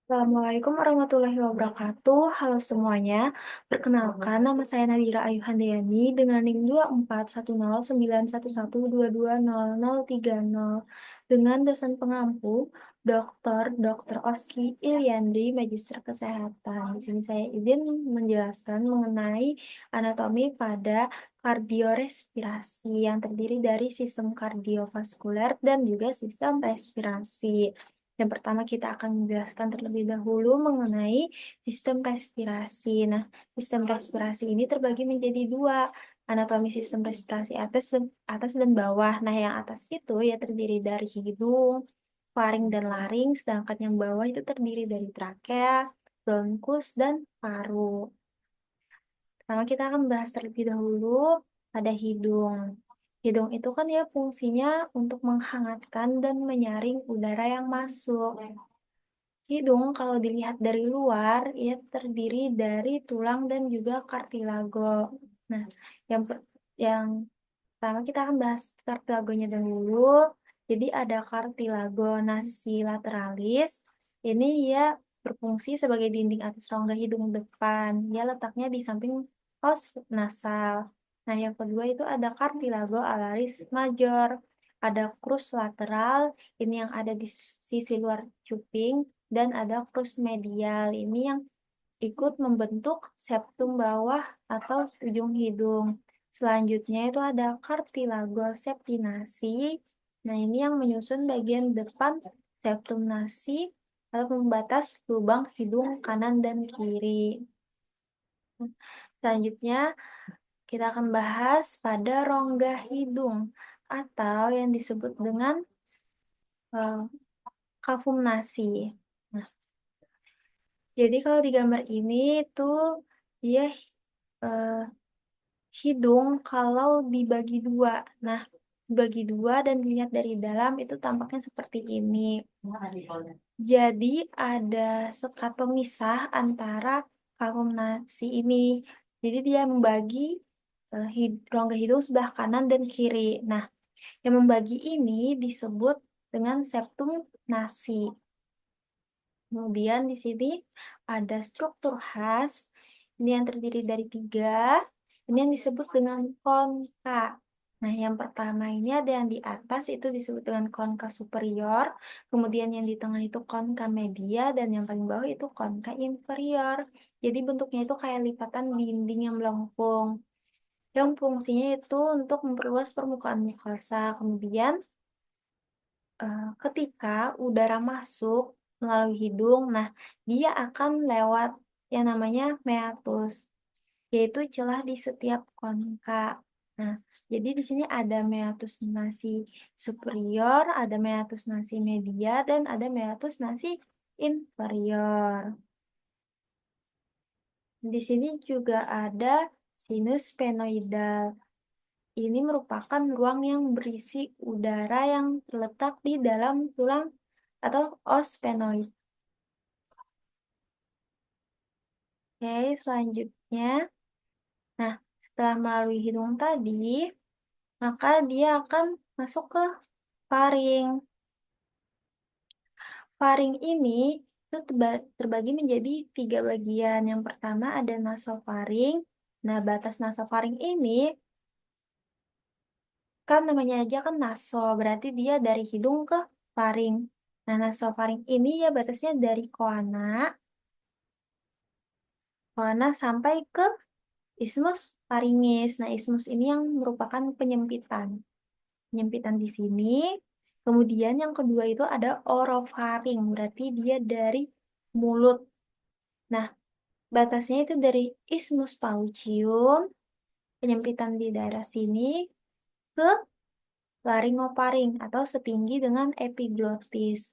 Assalamualaikum warahmatullahi wabarakatuh. Halo semuanya. Perkenalkan, nama saya Nadira Ayu Handayani dengan NIM 24109111220030 dengan dosen pengampu Dr. Oski Iliandri, Magister Kesehatan. Di sini saya izin menjelaskan mengenai anatomi pada kardiorespirasi yang terdiri dari sistem kardiovaskuler dan juga sistem respirasi. Yang pertama kita akan menjelaskan terlebih dahulu mengenai sistem respirasi. Nah, sistem respirasi ini terbagi menjadi dua, anatomi sistem respirasi atas dan bawah. Nah, yang atas itu ya terdiri dari hidung, faring dan laring, sedangkan yang bawah itu terdiri dari trakea, bronkus, dan paru. Pertama kita akan bahas terlebih dahulu pada hidung. Hidung itu kan ya fungsinya untuk menghangatkan dan menyaring udara yang masuk. Hidung kalau dilihat dari luar, ia terdiri dari tulang dan juga kartilago. Nah, yang yang pertama kita akan bahas kartilagonya dahulu. Jadi ada kartilago nasi lateralis. Ini ia berfungsi sebagai dinding atas rongga hidung depan. Ia letaknya di samping os nasal. Nah, yang kedua itu ada kartilago alaris major. Ada krus lateral, ini yang ada di sisi luar cuping, dan ada krus medial, ini yang ikut membentuk septum bawah atau ujung hidung. Selanjutnya itu ada cartilago septinasi. Nah, ini yang menyusun bagian depan septum nasi atau membatas lubang hidung kanan dan kiri. Selanjutnya, kita akan bahas pada rongga hidung atau yang disebut dengan uh, kavum nasi. Nah, jadi kalau di gambar ini tuh dia eh, hidung kalau dibagi dua. Nah, dibagi dua dan dilihat dari dalam itu tampaknya seperti ini. Jadi ada sekat pemisah antara kalkum nasi ini. Jadi dia membagi rongga hidung sebelah kanan dan kiri. Nah, yang membagi ini disebut dengan septum nasi. Kemudian di sini ada struktur khas. Ini yang terdiri dari tiga. Ini yang disebut dengan konka. Nah, yang pertama ini ada yang di atas itu disebut dengan konka superior. Kemudian yang di tengah itu konka media. Dan yang paling bawah itu konka inferior. Jadi bentuknya itu kayak lipatan dinding yang melengkung. Yang fungsinya itu untuk memperluas permukaan mukosa. Kemudian ketika udara masuk melalui hidung, nah dia akan lewat yang namanya meatus, yaitu celah di setiap konka. Nah, jadi di sini ada meatus nasi superior, ada meatus nasi media, dan ada meatus nasi inferior. Di sini juga ada sinus sphenoidal. Ini merupakan ruang yang berisi udara yang terletak di dalam tulang atau os sphenoid. Oke, selanjutnya. Nah, setelah melalui hidung tadi, maka dia akan masuk ke faring. Faring ini itu terbagi menjadi tiga bagian. Yang pertama ada nasofaring. Nah, batas nasofaring ini kan namanya aja kan naso, berarti dia dari hidung ke faring. Nah, nasofaring ini ya batasnya dari koana sampai ke ismus faringis. Nah, ismus ini yang merupakan penyempitan. Penyempitan di sini. Kemudian yang kedua itu ada orofaring, berarti dia dari mulut. Nah, batasnya itu dari ismus paucium, penyempitan di daerah sini, ke laringofaring atau setinggi dengan epiglotis.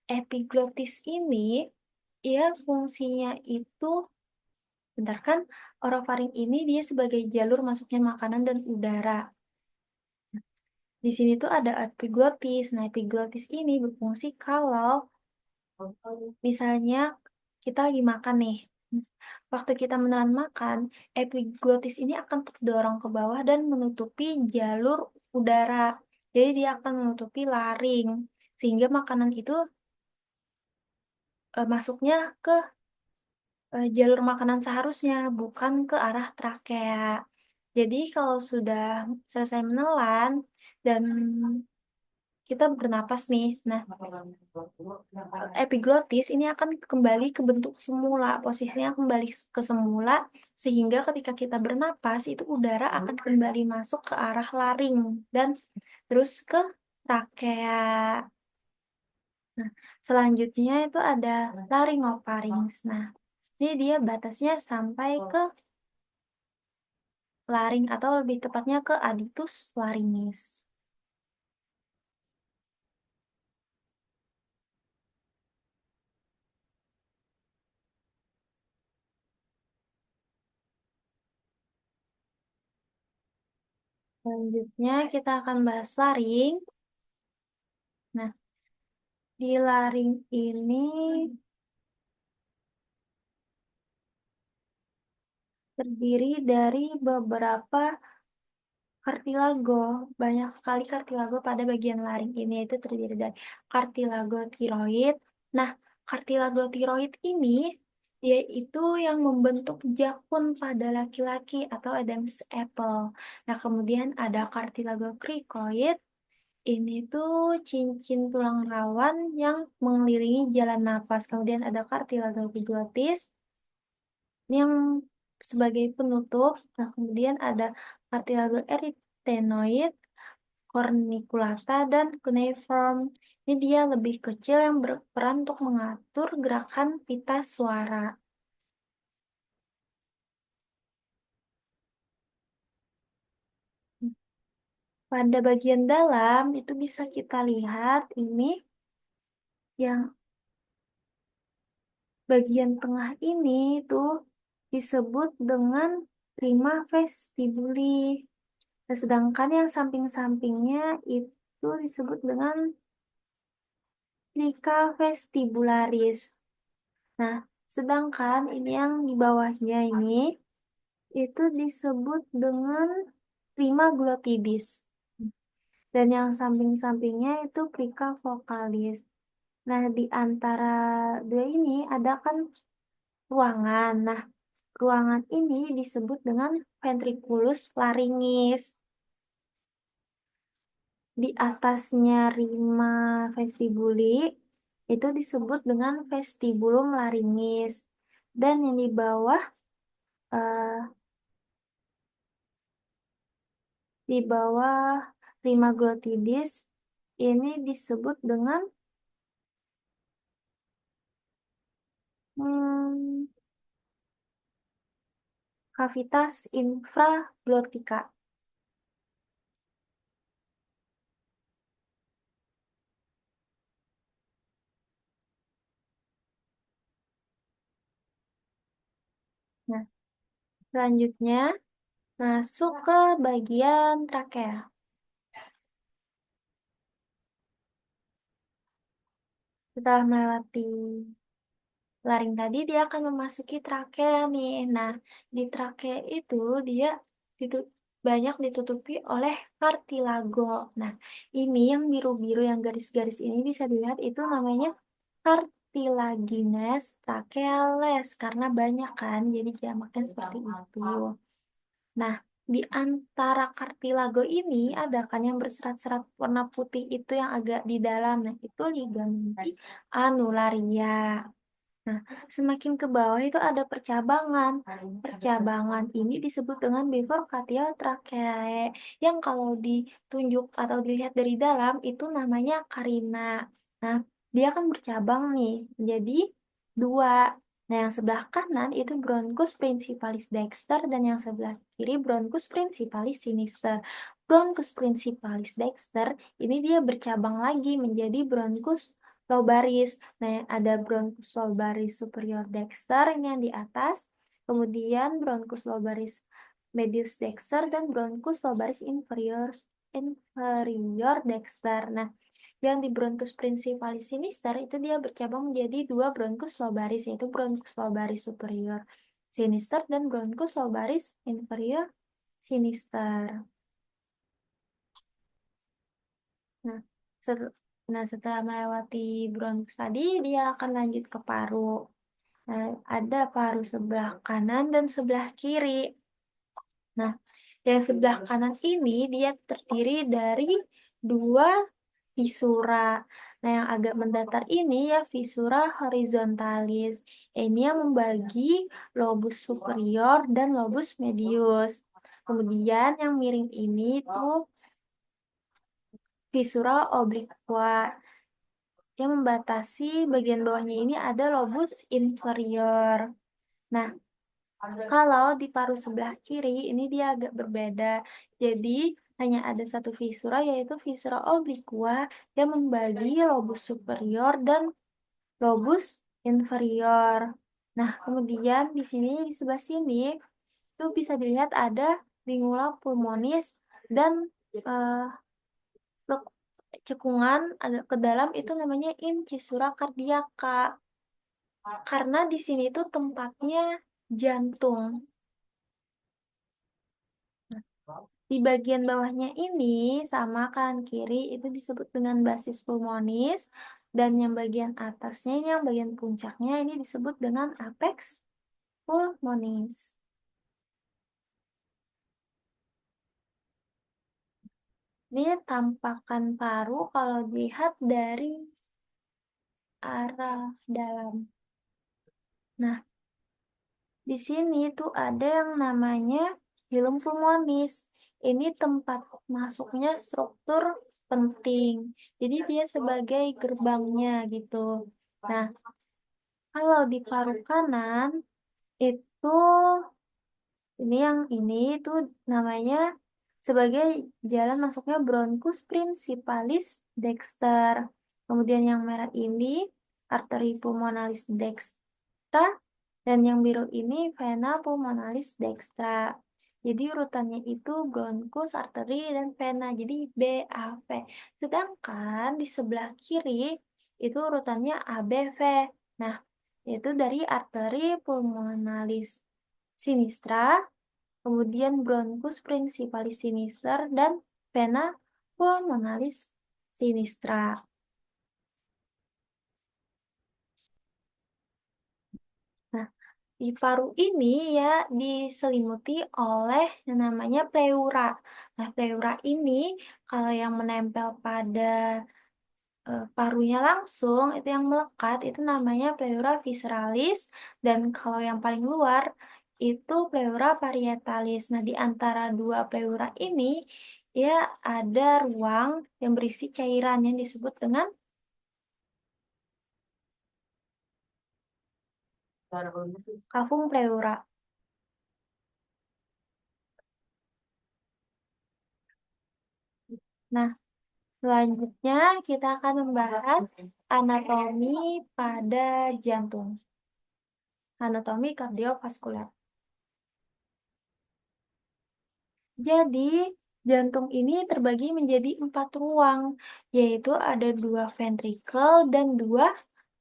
Epiglotis ini, ya fungsinya itu, bentar kan, orofaring ini dia sebagai jalur masuknya makanan dan udara. Di sini tuh ada epiglotis. Nah, epiglotis ini berfungsi kalau misalnya kita lagi makan nih. Waktu kita menelan makan, epiglotis ini akan terdorong ke bawah dan menutupi jalur udara. Jadi dia akan menutupi laring. Sehingga makanan itu masuknya ke jalur makanan seharusnya, bukan ke arah trakea. Jadi kalau sudah selesai menelan dan kita bernapas nih, nah epiglotis ini akan kembali ke bentuk semula, posisinya kembali ke semula, sehingga ketika kita bernapas itu udara akan kembali masuk ke arah laring dan terus ke trakea. Nah, selanjutnya itu ada laringofarinx. Nah, ini dia batasnya sampai ke laring atau lebih tepatnya ke aditus laringis. Selanjutnya kita akan bahas laring. Nah, di laring ini terdiri dari beberapa kartilago. Banyak sekali kartilago pada bagian laring ini. Itu terdiri dari kartilago tiroid. Nah, kartilago tiroid ini yaitu yang membentuk jakun pada laki-laki atau Adam's apple. Nah, kemudian ada kartilago krikoid. Ini tuh cincin tulang rawan yang mengelilingi jalan napas. Kemudian ada kartilago epiglottis yang sebagai penutup. Nah, kemudian ada kartilago erythenoid, corniculata, dan cuneiform. Ini dia lebih kecil yang berperan untuk mengatur gerakan pita suara. Pada bagian dalam itu bisa kita lihat ini yang bagian tengah ini tuh disebut dengan prima vestibuli. Nah, sedangkan yang samping-sampingnya itu disebut dengan plica vestibularis. Nah, sedangkan ini yang di bawahnya ini itu disebut dengan prima glottidis. Dan yang samping-sampingnya itu plica vocalis. Nah, di antara dua ini ada kan ruangan. Nah, ruangan ini disebut dengan ventriculus laringis. Di atasnya rima vestibuli itu disebut dengan vestibulum laringis. Dan yang eh, di bawah rima glottidis ini disebut dengan hmm, cavitas infraglottica. Nah, selanjutnya masuk ke bagian trakea. Setelah melewati laring tadi, dia akan memasuki trakea nih. Nah, di trakea itu dia ditu- banyak ditutupi oleh kartilago. Nah, ini yang biru-biru, yang garis-garis ini bisa dilihat itu namanya cartilaginous tracheales karena banyak kan, jadi jamaknya seperti itu. Nah, di antara kartilago ini ada kan yang berserat-serat warna putih itu yang agak di dalam. Nah, itu ligamenti annularia. Nah, semakin ke bawah itu ada percabangan. Percabangan ini disebut dengan bifurcational tracheae, yang kalau ditunjuk atau dilihat dari dalam itu namanya karina. Nah, dia kan bercabang nih, jadi dua. Nah, yang sebelah kanan itu bronchus principalis dexter dan yang sebelah kiri bronchus principalis sinister. Bronchus principalis dexter ini dia bercabang lagi menjadi bronchus lobaris. Nah, ada bronchus lobaris superior dexter ini yang di atas, kemudian bronchus lobaris medius dexter dan bronchus lobaris inferior dexter. Nah, yang di bronchus principalis sinister itu dia bercabang menjadi dua bronchus lobaris, yaitu bronchus lobaris superior sinister dan bronchus lobaris inferior sinister. Nah, Nah, setelah melewati bronkus tadi, dia akan lanjut ke paru. Nah, ada paru sebelah kanan dan sebelah kiri. Nah, yang sebelah kanan ini dia terdiri dari dua visura. Nah, yang agak mendatar ini ya visura horizontalis. Ini yang membagi lobus superior dan lobus medius. Kemudian yang miring ini tuh visura obliqua. Yang membatasi bagian bawahnya ini ada lobus inferior. Nah, kalau di paru sebelah kiri ini dia agak berbeda. Jadi hanya ada satu visura yaitu visura obliqua yang membagi lobus superior dan lobus inferior. Nah, kemudian di sini di sebelah sini itu bisa dilihat ada lingula pulmonis dan eh, cekungan agak ke dalam itu namanya incisura cardiaca. Karena di sini tuh tempatnya jantung. Di bagian bawahnya ini sama kanan kiri itu disebut dengan basis pulmonis dan yang bagian atasnya ini yang bagian puncaknya ini disebut dengan apex pulmonis. Ini tampakan paru kalau dilihat dari arah dalam. Nah, di sini tuh ada yang namanya hilum pulmonis. Ini tempat masuknya struktur penting. Jadi dia sebagai gerbangnya gitu. Nah, kalau di paru kanan itu ini itu namanya sebagai jalan masuknya bronchus principalis dexter. Kemudian yang merah ini arteri pulmonalis dextra dan yang biru ini vena pulmonalis dextra. Jadi urutannya itu bronchus, arteri, dan vena. Jadi BAV. Sedangkan di sebelah kiri itu urutannya ABV. Nah, itu dari arteri pulmonalis sinistra, kemudian bronchus principalis sinister, dan vena pulmonalis sinistra. Nah, di paru ini ya diselimuti oleh yang namanya pleura. Nah, pleura ini kalau yang menempel pada parunya langsung itu yang melekat itu namanya pleura visceralis dan kalau yang paling luar itu pleura parietalis. Nah, di antara dua pleura ini ya ada ruang yang berisi cairan yang disebut dengan cavum pleura. Nah, selanjutnya kita akan membahas anatomi pada jantung. Anatomi kardiovaskuler. Jadi, jantung ini terbagi menjadi 4 ruang, yaitu ada 2 ventrikel dan 2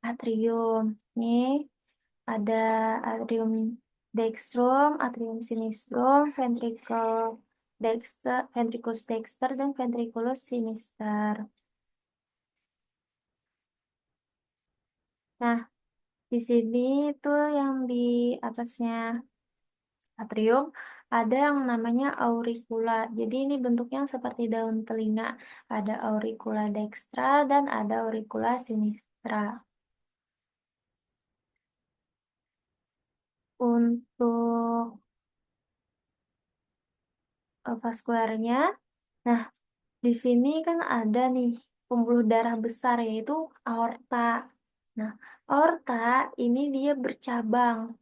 atrium. Nih, ada atrium dextrum, atrium sinistrum, ventriculus dexter, dan ventriculus sinister. Nah, di sini tuh yang di atasnya atrium ada yang namanya auricula. Jadi ini bentuknya seperti daun telinga. Ada auricula dextra dan ada auricula sinistra. Untuk vaskularnya, nah di sini kan ada nih pembuluh darah besar yaitu aorta. Nah, aorta ini dia bercabang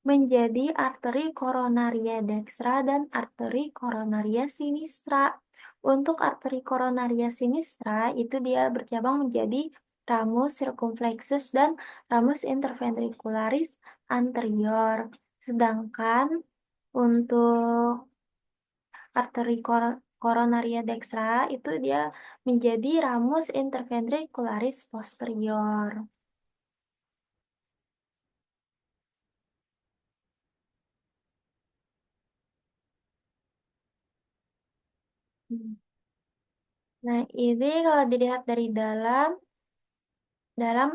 menjadi arteri koronaria dextra dan arteri koronaria sinistra. Untuk arteri koronaria sinistra itu dia bercabang menjadi ramus circumflexus dan ramus interventricularis anterior. Sedangkan untuk arteri koronaria dextra itu dia menjadi ramus interventricularis posterior. Nah, ini kalau dilihat dari dalam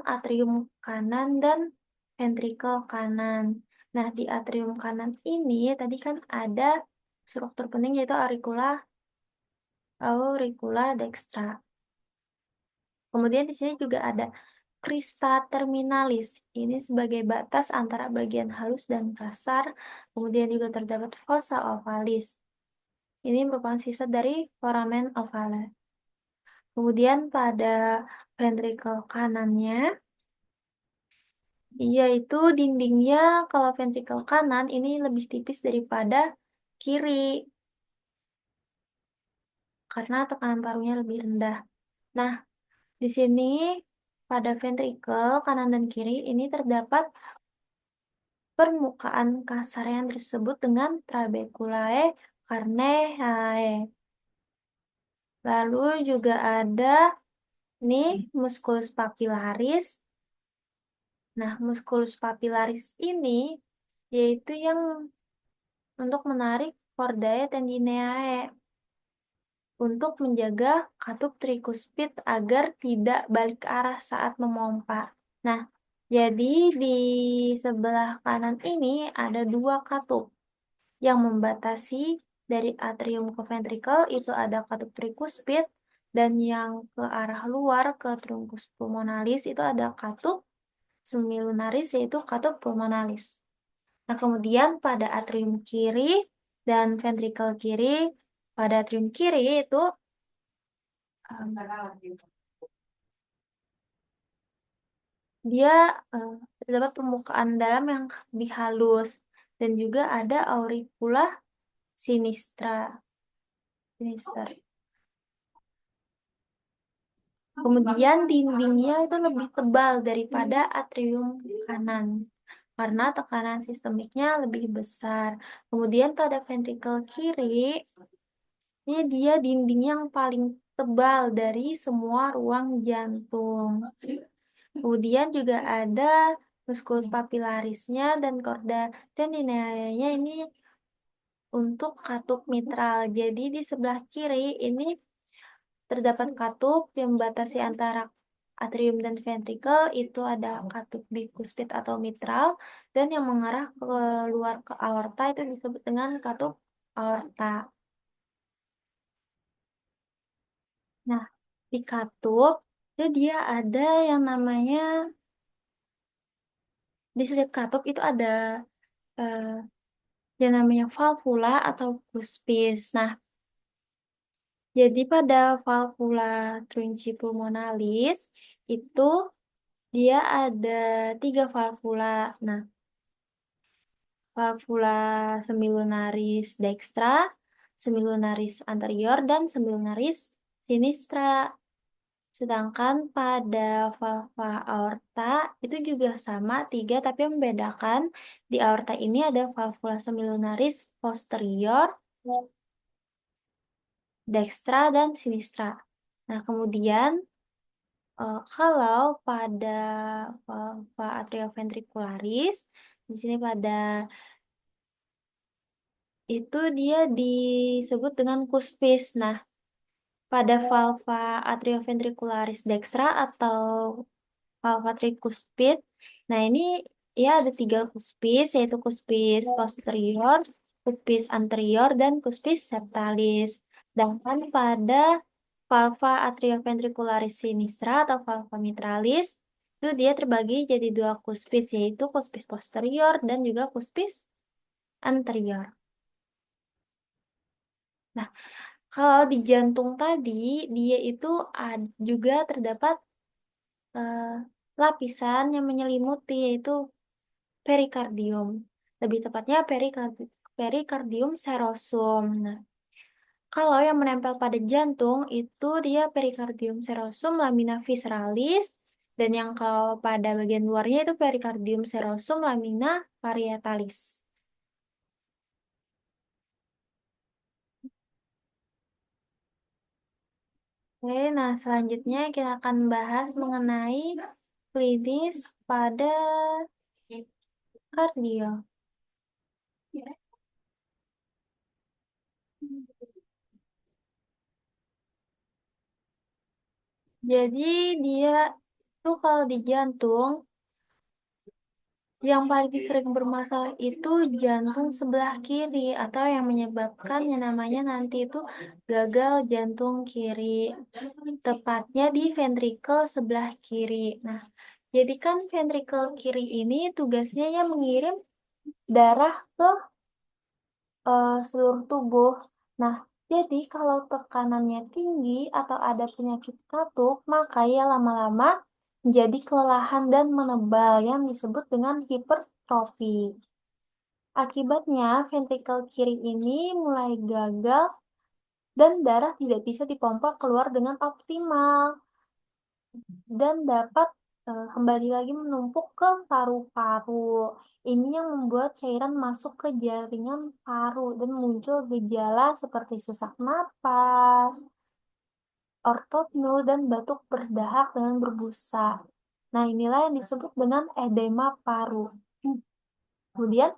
atrium kanan dan ventrikel kanan. Nah, di atrium kanan ini tadi kan ada struktur penting yaitu auricula dextra. Kemudian di sini juga ada crista terminalis. Ini sebagai batas antara bagian halus dan kasar. Kemudian juga terdapat fossa ovalis. Ini merupakan sisa dari foramen ovale. Kemudian pada ventrikel kanannya, yaitu dindingnya kalau ventrikel kanan ini lebih tipis daripada kiri karena tekanan parunya lebih rendah. Nah, di sini pada ventrikel kanan dan kiri ini terdapat permukaan kasar yang disebut dengan trabeculae carneae. Lalu juga ada nih musculus papillaris. Nah, musculus papillaris ini yaitu yang untuk menarik chordae tendineae untuk menjaga katup trikuspid agar tidak balik arah saat memompa. Nah, jadi di sebelah kanan ini ada dua katup yang membatasi dari atrium ke ventrikel itu ada katup trikuspid dan yang ke arah luar ke truncus pulmonalis itu ada katup semilunaris yaitu katup pulmonalis. Nah, kemudian pada atrium kiri dan ventrikel kiri, pada atrium kiri itu dia terdapat permukaan dalam yang lebih halus dan juga ada auricula sinistra. Sinister. Kemudian dindingnya itu lebih tebal daripada atrium kanan karena tekanan sistemiknya lebih besar. Kemudian pada ventrikel kiri, ini dia dinding yang paling tebal dari semua ruang jantung. Kemudian juga ada musculus papillarisnya dan chorda tendineae-nya ini untuk katup mitral. Jadi di sebelah kiri ini terdapat katup yang membatasi antara atrium dan ventrikel itu ada katup bikuspid atau mitral dan yang mengarah keluar ke aorta itu disebut dengan katup aorta. Nah, di katup itu dia ada yang namanya di setiap katup itu ada eh, yang namanya valvula atau cuspis. Nah, jadi pada valvula Trunci pulmonalis itu dia ada tiga valvula. Nah, valvula semilunaris dextra, semilunaris anterior, dan semilunaris sinistra. Sedangkan pada valva aorta itu juga sama tiga, tapi yang membedakan di aorta ini ada valvula semilunaris posterior, dextra, dan sinistra. Nah, kemudian kalau pada valva atrioventricularis, di sini pada itu dia disebut dengan cuspis. Nah, pada valva atrioventricularis dextra atau valva tricuspid, nah ini ya ada tiga cuspis, yaitu cuspis posterior, cuspis anterior, dan cuspis septalis. Sedangkan pada valva atrioventricularis sinistra atau valva mitralis, itu dia terbagi jadi dua cuspis, yaitu cuspis posterior dan juga cuspis anterior. Nah, kalau di jantung tadi, dia itu juga terdapat eh, lapisan yang menyelimuti, yaitu perikardium. Lebih tepatnya perikardium serosum. Nah, kalau yang menempel pada jantung itu dia perikardium serosum lamina visceralis, dan yang kalau pada bagian luarnya itu perikardium serosum lamina parietalis. Oke, nah selanjutnya kita akan bahas mengenai klinis pada kardio. Jadi dia itu kalau di jantung, yang paling sering bermasalah itu jantung sebelah kiri atau yang menyebabkan yang namanya nanti itu gagal jantung kiri, tepatnya di ventrikel sebelah kiri. Nah, jadi kan ventrikel kiri ini tugasnya ya mengirim darah ke seluruh tubuh. Nah, jadi kalau tekanannya tinggi atau ada penyakit katup, maka ya lama-lama menjadi kelelahan dan menebal yang disebut dengan hipertrofi. Akibatnya, ventrikel kiri ini mulai gagal dan darah tidak bisa dipompa keluar dengan optimal dan dapat kembali lagi menumpuk ke paru-paru. Ini yang membuat cairan masuk ke jaringan paru dan muncul gejala seperti sesak napas, ortopnu, dan batuk berdahak dengan berbusa. Nah, inilah yang disebut dengan edema paru. Kemudian,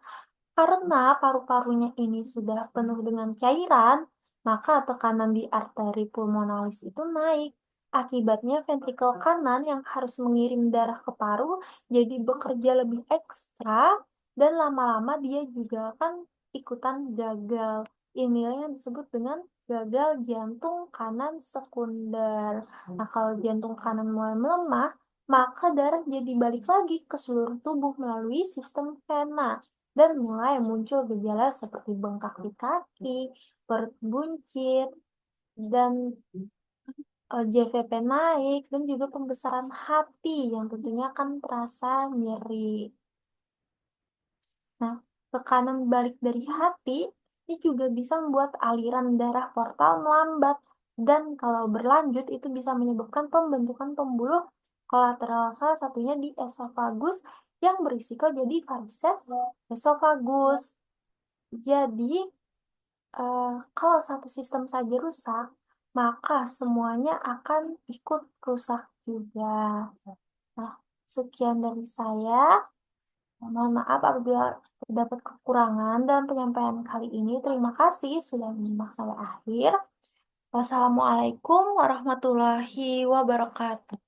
karena paru-parunya ini sudah penuh dengan cairan, maka tekanan di arteri pulmonalis itu naik. Akibatnya ventrikel kanan yang harus mengirim darah ke paru jadi bekerja lebih ekstra dan lama-lama dia juga akan ikutan gagal. Inilah yang disebut dengan gagal jantung kanan sekunder. Nah, kalau jantung kanan mulai melemah, maka darah jadi balik lagi ke seluruh tubuh melalui sistem vena dan mulai muncul gejala seperti bengkak di kaki, perut buncit, dan JVP naik, dan juga pembesaran hati yang tentunya akan terasa nyeri. Nah, tekanan balik dari hati ini juga bisa membuat aliran darah portal melambat, dan kalau berlanjut itu bisa menyebabkan pembentukan pembuluh kolateral, salah satunya di esofagus yang berisiko jadi varises esofagus. Jadi, kalau satu sistem saja rusak, maka semuanya akan ikut rusak juga. Nah, sekian dari saya. Mohon maaf apabila terdapat kekurangan dalam penyampaian kali ini. Terima kasih sudah menyimak sampai akhir. Wassalamualaikum warahmatullahi wabarakatuh.